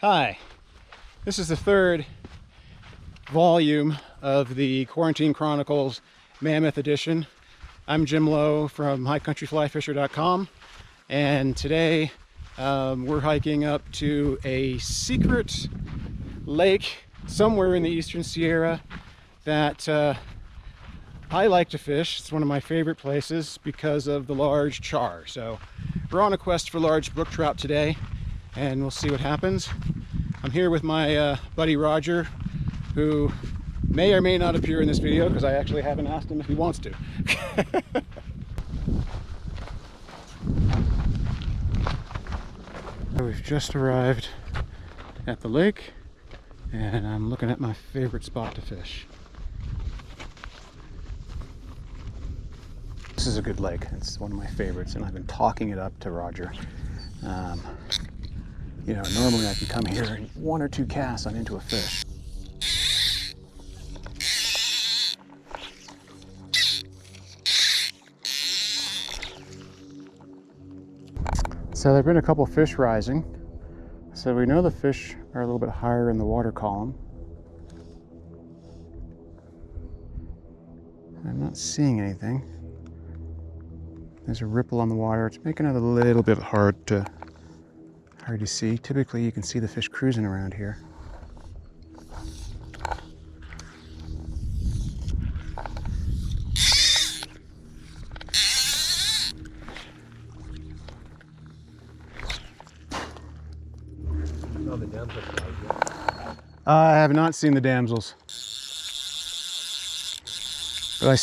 Hi, this is the third volume of the Quarantine Chronicles Mammoth Edition. I'm Jim Lowe from highcountryflyfisher.com, and today we're hiking up to a secret lake somewhere in the Eastern Sierra that I like to fish. It's one of my favorite places because of the large char. So we're on a quest for large brook trout today, and we'll see what happens. I'm here with my buddy Roger, who may or may not appear in this video because I actually haven't asked him if he wants to. We've just arrived at the lake, and I'm looking at my favorite spot to fish. This is a good lake. It's one of my favorites, and I've been talking it up to Roger. You know, normally I can come here and one or two casts, I'm into a fish. So there have been a couple fish rising. So we know the fish are a little bit higher in the water column. I'm not seeing anything. There's a ripple on the water. It's making it a little bit hard to see. Typically you can see the fish cruising around here. I have not seen the damsels, but I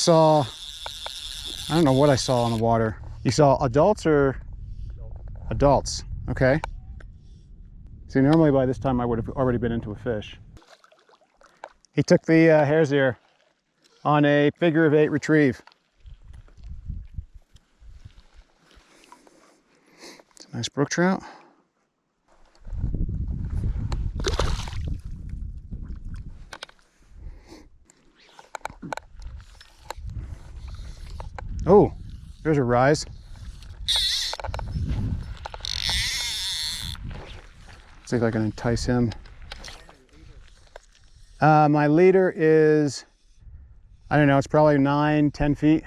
don't know what I saw on the water. You saw adults or adults? Okay. See, normally by this time I would have already been into a fish. He took the hare's ear on a figure of 8 retrieve. It's a nice brook trout. Oh, there's a rise. See if I can entice him. My leader is, I don't know, it's probably 9-10 feet.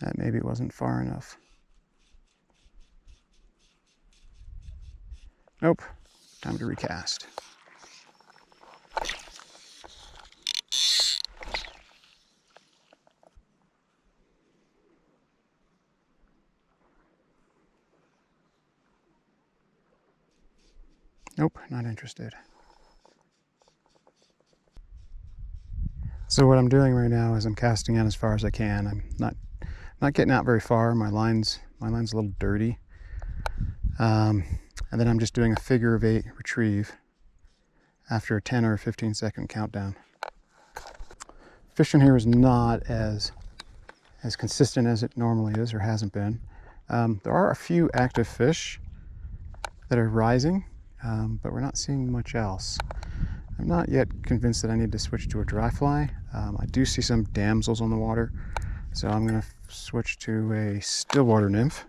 That maybe wasn't far enough. Nope, time to recast. Nope, not interested. So what I'm doing right now is I'm casting out as far as I can. I'm not getting out very far. My line's a little dirty. And then I'm just doing a figure of 8 retrieve after a 10 or a 15-second countdown. Fishing here is not as consistent as it normally is or hasn't been. There are a few active fish that are rising. But we're not seeing much else. I'm not yet convinced that I need to switch to a dry fly. I do see some damsels on the water, so I'm going to switch to a stillwater nymph,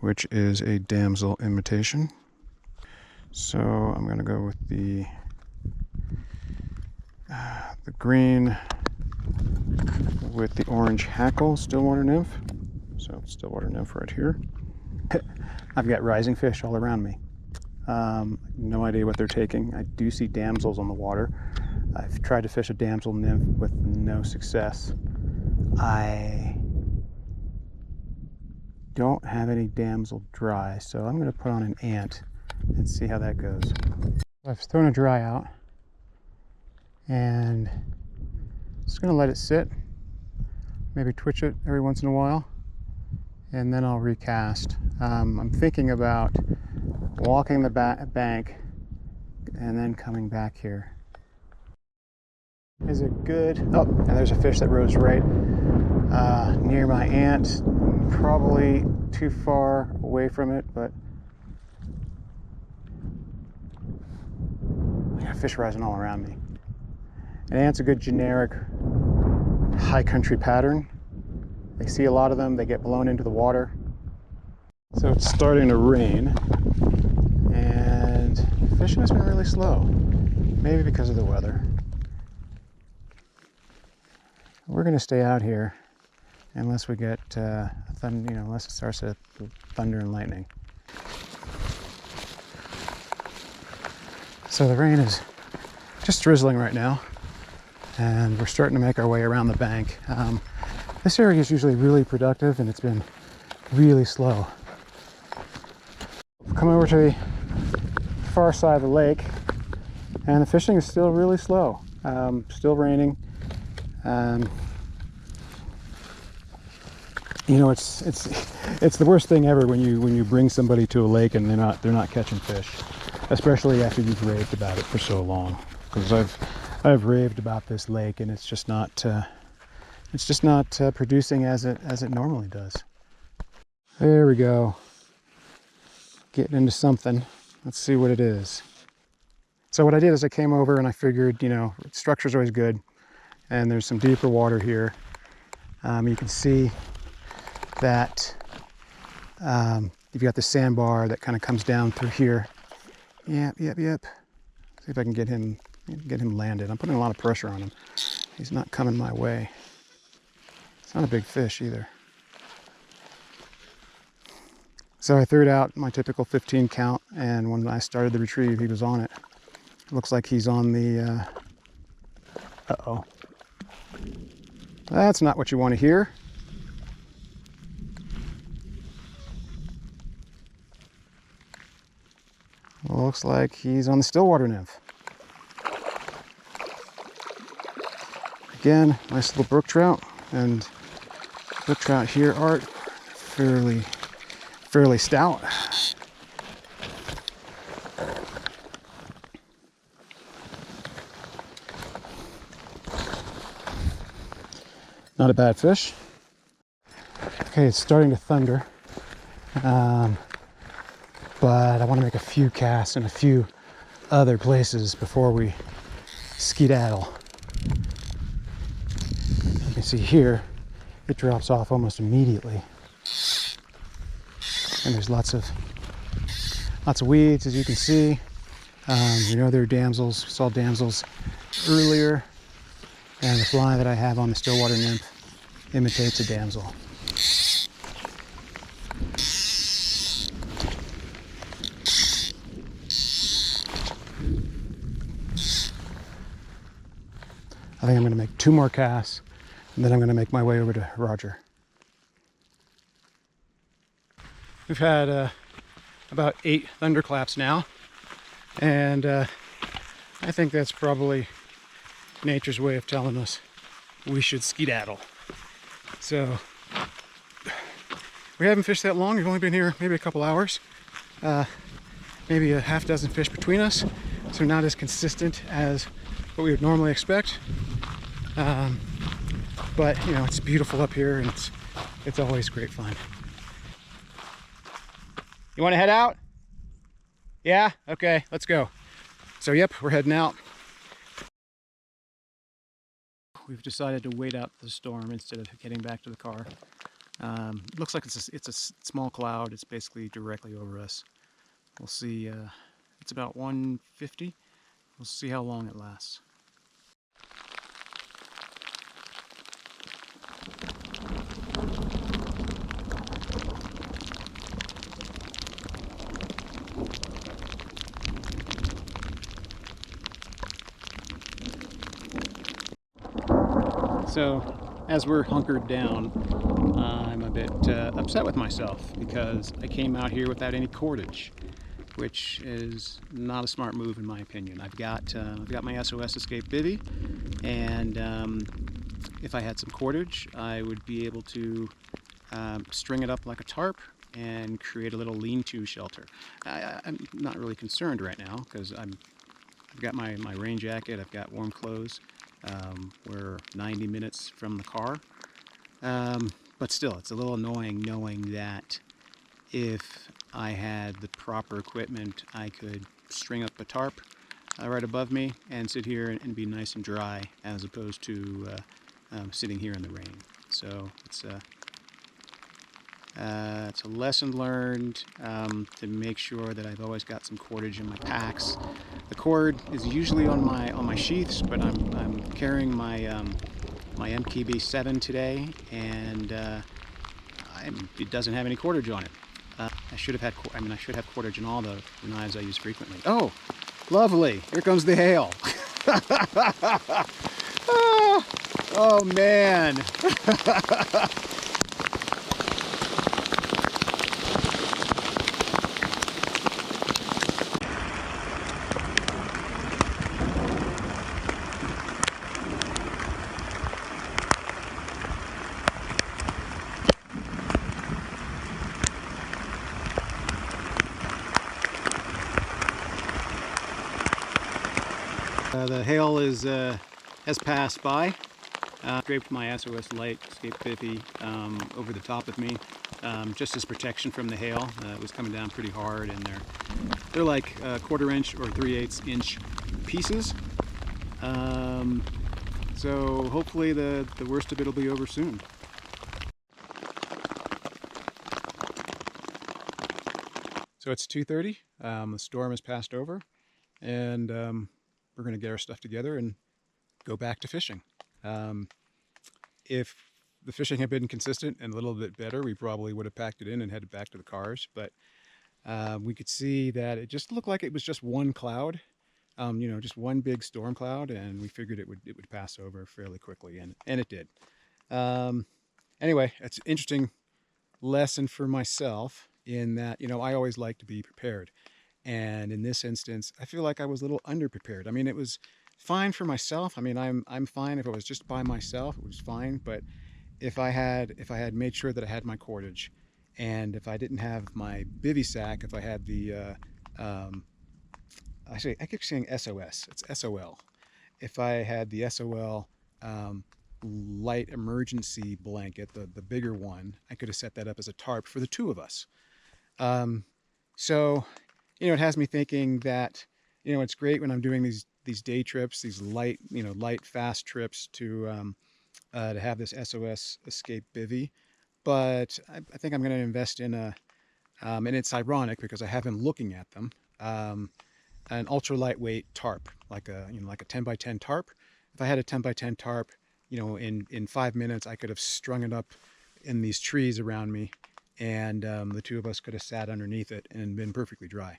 which is a damsel imitation. So I'm going to go with the green with the orange hackle stillwater nymph. So stillwater nymph right here. I've got rising fish all around me. No idea what they're taking. I do see damsels on the water. I've tried to fish a damsel nymph with no success. I don't have any damsel dry, so I'm going to put on an ant and see how that goes. I've thrown a dry out and just going to let it sit, maybe twitch it every once in a while, and then I'll recast. I'm thinking about walking the bank and then coming back here. Is it good? Oh, and there's a fish that rose right near my ant. Probably too far away from it, but I got fish rising all around me. An ant's a good generic high country pattern. They see a lot of them, they get blown into the water. So it's starting to rain, and fishing has been really slow. Maybe because of the weather. We're going to stay out here unless we get unless it starts to thunder and lightning. So the rain is just drizzling right now, and we're starting to make our way around the bank. This area is usually really productive, and it's been really slow. Come over to the far side of the lake, and the fishing is still really slow. Still raining. You know, it's the worst thing ever when you bring somebody to a lake and they're not catching fish, especially after you've raved about it for so long. Because I've raved about this lake, and it's just not producing as it normally does. There we go. Getting into something. Let's see what it is. So what I did is I came over and I figured, structure's always good, and there's some deeper water here. You can see that you've got the sandbar that kind of comes down through here. Yep. See if I can get him landed. I'm putting a lot of pressure on him. He's not coming my way. It's not a big fish either. So I threw it out, my typical 15 count, and when I started the retrieve, he was on it. Looks like he's on the, uh-oh. That's not what you want to hear. Looks like he's on the stillwater nymph. Again, nice little brook trout, and brook trout here are fairly stout. Not a bad fish. Okay, it's starting to thunder. But I want to make a few casts in a few other places before we skedaddle. You can see here, it drops off almost immediately. And there's lots of weeds, as you can see. There are damsels. We saw damsels earlier. And the fly that I have on the stillwater nymph imitates a damsel. I think I'm going to make 2 more casts, and then I'm going to make my way over to Roger. We've had about 8 thunderclaps now, and I think that's probably nature's way of telling us we should skedaddle. So we haven't fished that long. We've only been here maybe a couple hours, maybe a half dozen fish between us, so not as consistent as what we would normally expect. But it's beautiful up here, and it's always great fun. You want to head out? Yeah? Okay, let's go. So yep, we're heading out. We've decided to wait out the storm instead of getting back to the car. Looks like it's a small cloud. It's basically directly over us. We'll see. It's about 150. We'll see how long it lasts. So, as we're hunkered down, I'm a bit upset with myself because I came out here without any cordage, which is not a smart move in my opinion. I've got my SOS Escape bivvy, and if I had some cordage, I would be able to string it up like a tarp and create a little lean-to shelter. I'm not really concerned right now because I've got my rain jacket, I've got warm clothes. We're 90 minutes from the car, but still, it's a little annoying knowing that if I had the proper equipment, I could string up a tarp right above me and sit here and be nice and dry, as opposed to sitting here in the rain. So It's a lesson learned to make sure that I've always got some cordage in my packs. The cord is usually on my sheaths, but I'm carrying my my MKB7 today, and it doesn't have any cordage on it. I should have cordage in all the knives I use frequently. Oh, lovely! Here comes the hail. Oh man! The hail has passed by. Draped my SOS Light Escape 50 over the top of me, just as protection from the hail. It was coming down pretty hard, and they're like 1/4 inch or 3/8 inch pieces. So hopefully the worst of it will be over soon. So it's 2:30. The storm has passed over, and we're going to get our stuff together and go back to fishing. If the fishing had been consistent and a little bit better, we probably would have packed it in and headed back to the cars. But we could see that it just looked like it was just one cloud, you know, just one big storm cloud, and we figured it would pass over fairly quickly, and it did. Anyway, it's an interesting lesson for myself in that, you know, I always like to be prepared. And in this instance, I feel like I was a little underprepared. I mean, it was fine for myself. I mean, I'm fine if it was just by myself, it was fine. But if I had made sure that I had my cordage, and if I didn't have my bivy sack, if I had the actually I keep saying SOS, it's SOL. If I had the SOL light emergency blanket, the bigger one, I could have set that up as a tarp for the two of us. So, you know, it has me thinking that, you know, it's great when I'm doing these day trips, these light, you know, fast trips to have this SOS Escape bivy. But I think I'm going to invest in and it's ironic because I have been looking at them, an ultra lightweight tarp, like a 10 by 10 tarp. If I had a 10 by 10 tarp, you know, in 5 minutes I could have strung it up in these trees around me, and the two of us could have sat underneath it and been perfectly dry.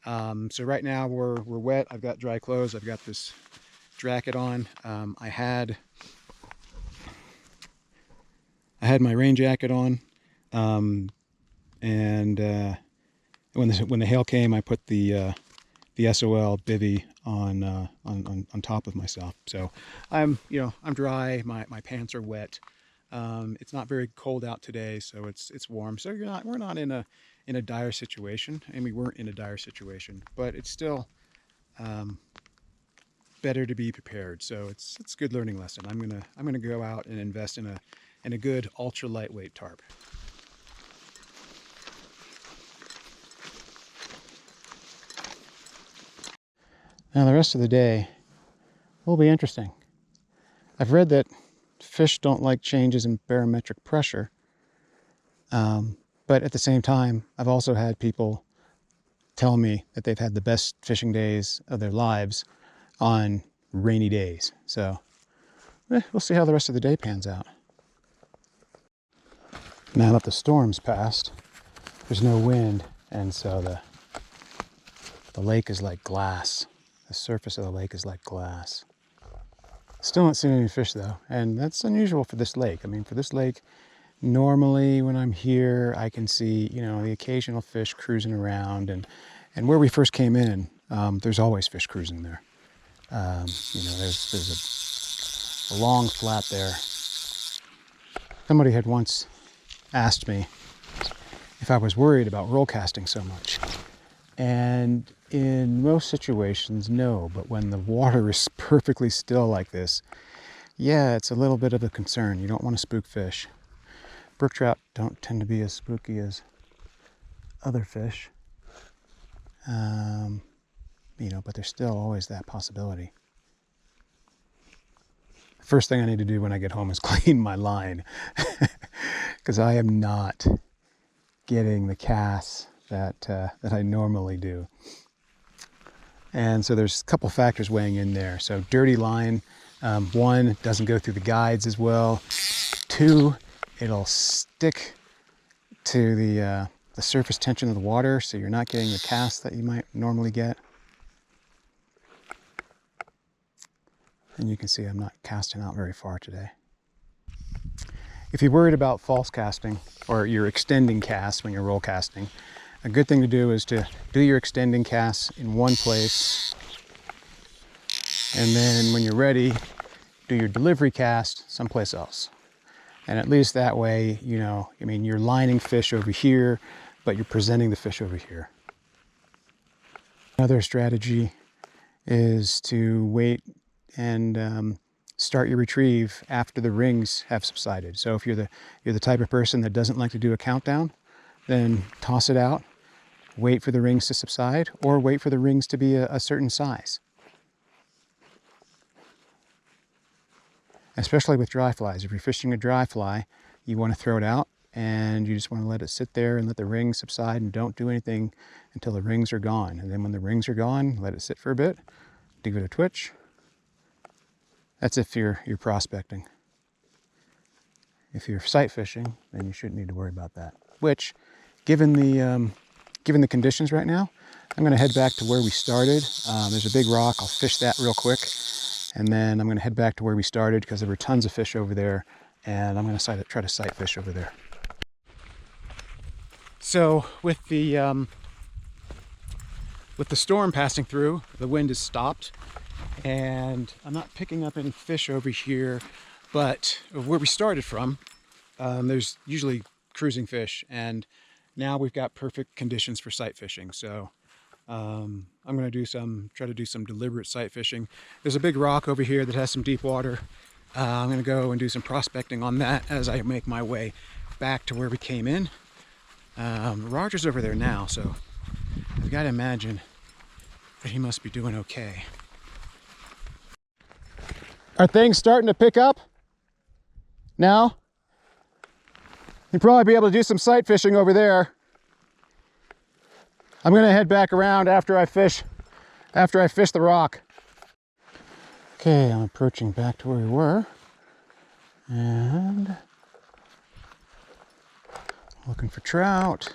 So right now we're wet. I've got dry clothes. I've got this jacket on. I had my rain jacket on, and when the hail came, I put the SOL bivy on top of myself. So I'm dry. My pants are wet. It's not very cold out today, so it's warm. So we're not in a dire situation, and we weren't in a dire situation, but it's still better to be prepared. So it's a good learning lesson. I'm gonna go out and invest in a good ultra lightweight tarp. Now the rest of the day will be interesting. I've read that fish don't like changes in barometric pressure, but at the same time, I've also had people tell me that they've had the best fishing days of their lives on rainy days. So we'll see how the rest of the day pans out. Now that the storm's passed, there's no wind, and so the lake is like glass. The surface of the lake is like glass. Still not seeing any fish though, and that's unusual for this lake. I mean, for this lake, normally when I'm here, I can see, you know, the occasional fish cruising around, and where we first came in, there's always fish cruising there. You know, there's a long flat there. Somebody had once asked me if I was worried about roll casting so much. And in most situations, no. But when the water is perfectly still like this, yeah, it's a little bit of a concern. You don't want to spook fish. Brook trout don't tend to be as spooky as other fish. You know, but there's still always that possibility. The first thing I need to do when I get home is clean my line, because I am not getting the casts that I normally do. And so there's a couple factors weighing in there. So dirty line, one, doesn't go through the guides as well. Two, it'll stick to the surface tension of the water, so you're not getting the cast that you might normally get. And you can see I'm not casting out very far today. If you're worried about false casting, or you're extending casts when you're roll casting, a good thing to do is to do your extending casts in one place, and then when you're ready, do your delivery cast someplace else. And at least that way, you know, I mean, you're lining fish over here, but you're presenting the fish over here. Another strategy is to wait and start your retrieve after the rings have subsided. So if you're the type of person that doesn't like to do a countdown, then toss it out, wait for the rings to subside, or wait for the rings to be a certain size. Especially with dry flies. If you're fishing a dry fly, you want to throw it out and you just want to let it sit there and let the rings subside, and don't do anything until the rings are gone. And then when the rings are gone, let it sit for a bit, give it a twitch. That's if you're prospecting. If you're sight fishing, then you shouldn't need to worry about that. Which, given the conditions right now, I'm going to head back to where we started. There's a big rock. I'll fish that real quick. And then I'm going to head back to where we started because there were tons of fish over there, and I'm going to try to sight fish over there. So with the storm passing through, the wind has stopped, and I'm not picking up any fish over here, but where we started from, there's usually cruising fish, and now we've got perfect conditions for sight fishing. So I'm going to try to do some deliberate sight fishing. There's a big rock over here that has some deep water. I'm going to go and do some prospecting on that as I make my way back to where we came in. Roger's over there now, so I've got to imagine that he must be doing okay. Are things starting to pick up now? You'll probably be able to do some sight fishing over there. I'm going to head back around after I fish the rock. Okay, I'm approaching back to where we were, and looking for trout.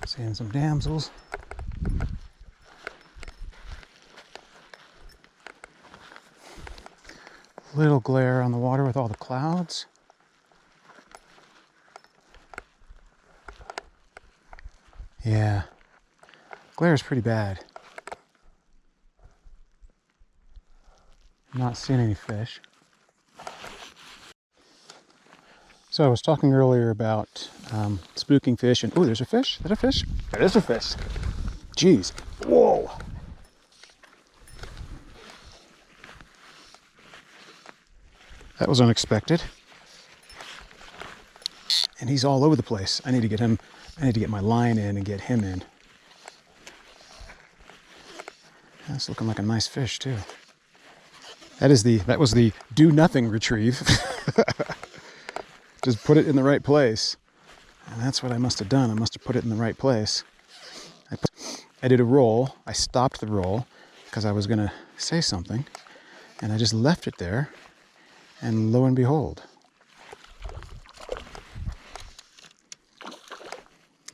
Seeing some damsels. Little glare on the water with all the clouds. Yeah, glare is pretty bad. I'm not seeing any fish. So I was talking earlier about spooking fish, and oh, there's a fish. Is that a fish? That is a fish. Jeez. Whoa. That was unexpected. And he's all over the place. I need to get my line in and get him in. That's looking like a nice fish too. That was the do nothing retrieve. Just put it in the right place. And that's what I must have done. I must have put it in the right place. I did a roll. I stopped the roll because I was going to say something. And I just left it there. And lo and behold.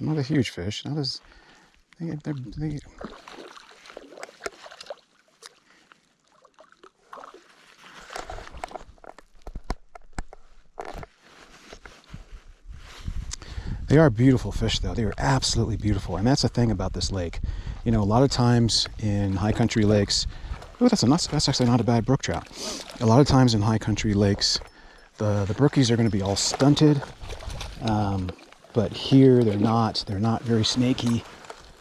Not a huge fish. Not as... They are beautiful fish, though. They are absolutely beautiful. And that's the thing about this lake. You know, a lot of times in high country lakes, oh, that's actually not a bad brook trout. A lot of times in high country lakes, the brookies are going to be all stunted. But here they're not very snaky.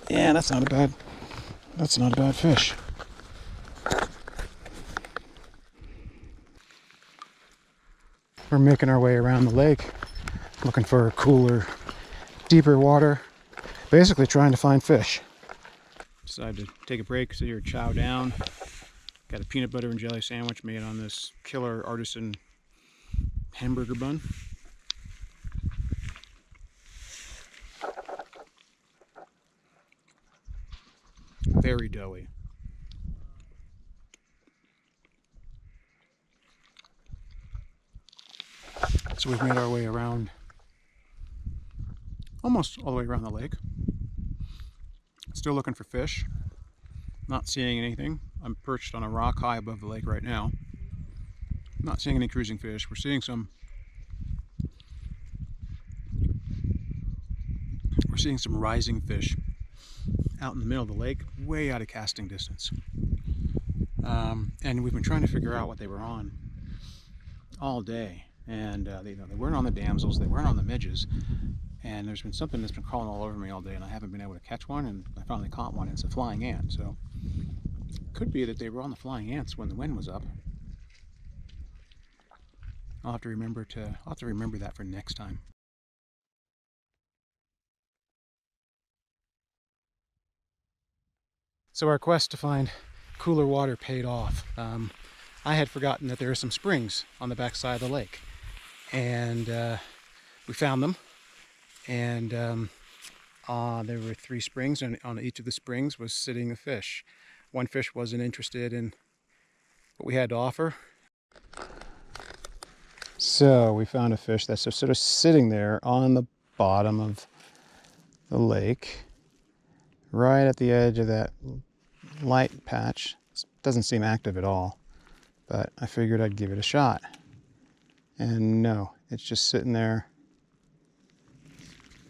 Yeah, that's not a bad fish. We're making our way around the lake, looking for cooler, deeper water, basically trying to find fish. Decided to take a break, so you're chow down. Got a peanut butter and jelly sandwich made on this killer artisan hamburger bun. Very doughy. So we've made our way around, almost all the way around the lake. Still looking for fish. Not seeing anything. I'm perched on a rock high above the lake right now. Not seeing any cruising fish. We're seeing some rising fish out in the middle of the lake, way out of casting distance. And we've been trying to figure out what they were on all day. And they weren't on the damsels, they weren't on the midges. And there's been something that's been crawling all over me all day, and I haven't been able to catch one, and I finally caught one. It's a flying ant. So it could be that they were on the flying ants when the wind was up. I'll have to remember that for next time. So our quest to find cooler water paid off. I had forgotten that there are some springs on the back side of the lake, and we found them. And there were 3 springs, and on each of the springs was sitting a fish. One fish wasn't interested in what we had to offer. So we found a fish that's just sort of sitting there on the bottom of the lake, right at the edge of that light patch. It doesn't seem active at all, but I figured I'd give it a shot. And no, it's just sitting there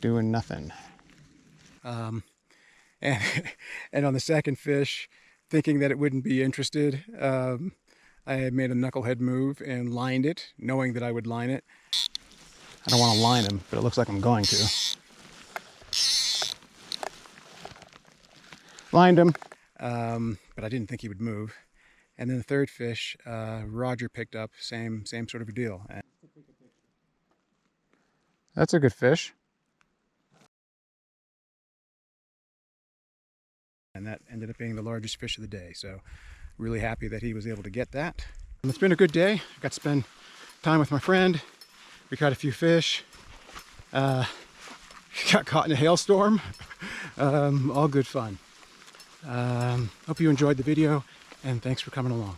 doing nothing. And on the second fish, thinking that it wouldn't be interested, I had made a knucklehead move and lined it, knowing that I would line it. I don't want to line him, but it looks like I'm going to. Lined him, but I didn't think he would move. And then the third fish, Roger picked up, same sort of a deal. That's a good fish. And that ended up being the largest fish of the day. So really happy that he was able to get that. And it's been a good day. I got to spend time with my friend. We caught a few fish. Got caught in a hailstorm. All good fun. Hope you enjoyed the video, and thanks for coming along.